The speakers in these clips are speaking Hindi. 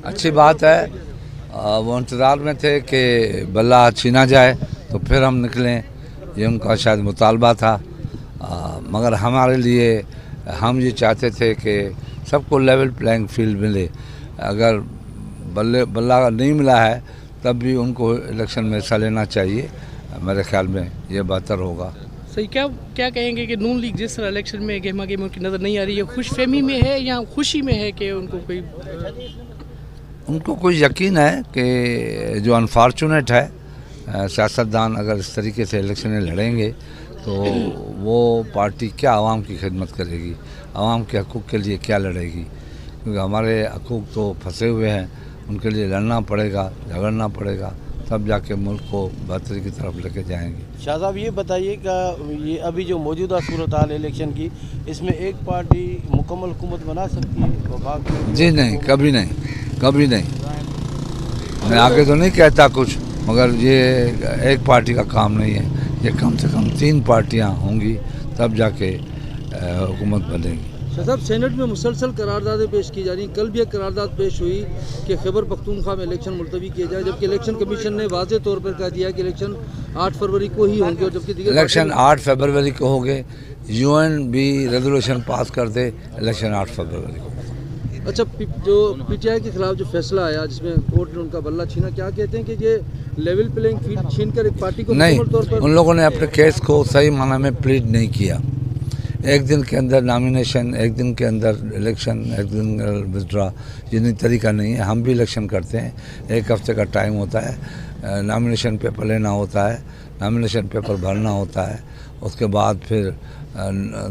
अच्छी बात है। वो इंतज़ार में थे कि बल्ला छीना जाए तो फिर हम निकलें, ये उनका शायद मुतालबा था। मगर हमारे लिए हम ये चाहते थे कि सबको लेवल प्लेइंग फील्ड मिले। अगर बल्ला नहीं मिला है तब भी उनको इलेक्शन में हिस्सा लेना चाहिए। मेरे ख्याल में ये बेहतर होगा। सही क्या कहेंगे कि नून लीग जिस तरह इलेक्शन में गहमा गहमी उनकी नज़र नहीं आ रही है, खुशफहमी में है या खुशी में है कि उनको कोई यकीन है कि जो अनफॉर्चुनेट है सियासतदान अगर इस तरीके से इलेक्शन लड़ेंगे तो वो पार्टी क्या आवाम की खिदमत करेगी, आवाम के हकूक़ के लिए क्या लड़ेगी। क्योंकि हमारे हकूक़ तो फंसे हुए हैं, उनके लिए लड़ना पड़ेगा, झगड़ना पड़ेगा, तब जाके मुल्क को बेहतरी की तरफ लेके जाएंगे। शाह साहब ये बताइए कि ये अभी जो मौजूदा सूरत हाल इलेक्शन की, इसमें एक पार्टी मुकम्मल हुकूमत बना सकती है? जी नहीं, कभी नहीं, कभी नहीं। मैं आगे तो नहीं कहता कुछ, मगर ये एक पार्टी का काम नहीं है। ये कम से कम 3 पार्टियां होंगी तब जाके हुकूमत बनेगी। शाह साहब, सेनेट में मुसलसल करारदादें पेश की जा रही। कल भी एक करारदाद पेश हुई कि खैबर पख्तूनख्वा में इलेक्शन मुलतवी किए जाए, जबकि इलेक्शन कमीशन ने वाज़े तौर पर कह दिया कि इलेक्शन 8 फरवरी को ही होंगे, और जबकि इलेक्शन 8 फरवरी को होंगे। UN भी रेजोल्यूशन पास कर दे, इलेक्शन 8 फरवरी को। अच्छा, जो PTI के खिलाफ जो फैसला आया जिसमें कोर्ट ने उनका बल्ला छीना, क्या कहते हैं कि ये लेवल प्लेइंग फील्ड छीन कर एक पार्टी को नहीं, तौर पर उन लोगों ने अपने केस को सही माना में प्लीड नहीं किया। एक दिन के अंदर नॉमिनेशन, एक दिन के अंदर इलेक्शन, एक दिन विथड्रॉ, ये नहीं तरीका नहीं है। हम भी इलेक्शन करते हैं, 1 हफ्ते का टाइम होता है, नॉमिनेशन पेपर लेना होता है, नॉमिनेशन पेपर भरना होता है, उसके बाद फिर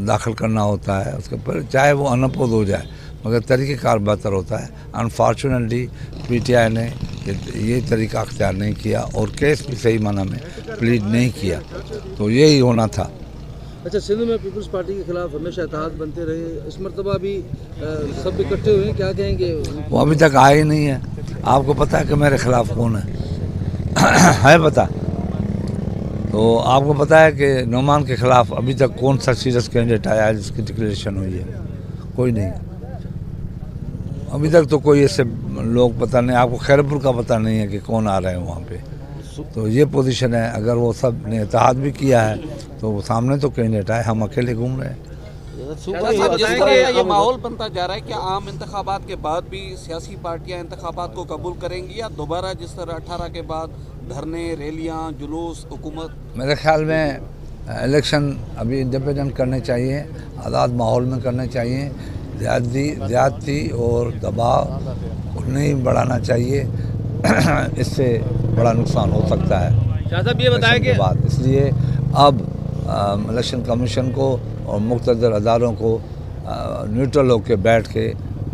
दाखिल करना होता है, उसके पर चाहे वो अनअपोज हो जाए, मगर तरीक़ेकार बेहतर होता है। अनफॉर्चुनेटली PTI ने ये तरीका अख्तियार नहीं किया और केस भी सही माना में प्लीड नहीं किया, तो यही होना था। अच्छा, सिंध में पीपल्स पार्टी के खिलाफ हमेशा इत्तेहाद बनते रहे, इस मरतबा भी सब इकट्ठे हुए हैं, क्या कहेंगे? वो अभी तक आए ही नहीं है। आपको पता है कि मेरे खिलाफ कौन है? है पता? तो आपको पता है कि नोमान के खिलाफ अभी तक कौन सा सीरियस कैंडिडेट आया है जिसकी डिक्लेरेशन हुई है? कोई नहीं। अभी तक तो कोई ऐसे लोग पता नहीं। आपको खैरपुर का पता नहीं है कि कौन आ रहे हैं वहाँ पे। तो ये पोजीशन है। अगर वो सब ने इत्तेहाद भी किया है तो वो सामने तो कैंडिडेट आए, हम अकेले घूम रहे हैं। जिस तरह ये माहौल बनता जा रहा है, क्या आम इंतखाबात के बाद भी सियासी पार्टियां इंतखाबात को कबूल करेंगी या दोबारा जिस तरह 18 के बाद धरने, रैलियां, जुलूस, हुकूमत? मेरे ख्याल में इलेक्शन अभी इंडिपेंडेंट करने चाहिए, आज़ाद माहौल में करने चाहिए। ज़्यादती और दबाव नहीं बढ़ाना चाहिए, इससे बड़ा नुकसान हो सकता है। शाह साहब, ये बताएं कि बाद इसलिए अब इलेक्शन कमीशन को और मुक़्तदर अदारों को न्यूट्रल होकर बैठ के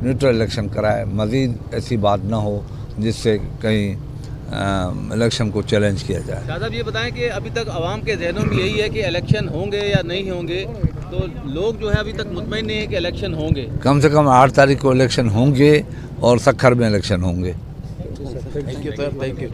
न्यूट्रल इलेक्शन कराए। मज़ीद ऐसी बात ना हो जिससे कहीं इलेक्शन को चैलेंज किया जाए। शाह साहब, ये बताएं कि अभी तक आवाम के जहनों में यही है कि इलेक्शन होंगे या नहीं होंगे, तो लोग जो है अभी तक मुतमईन नहीं है कि इलेक्शन होंगे। कम से कम 8 तारीख को इलेक्शन होंगे और सक्खर में इलेक्शन होंगे। Thank you sir, thank you.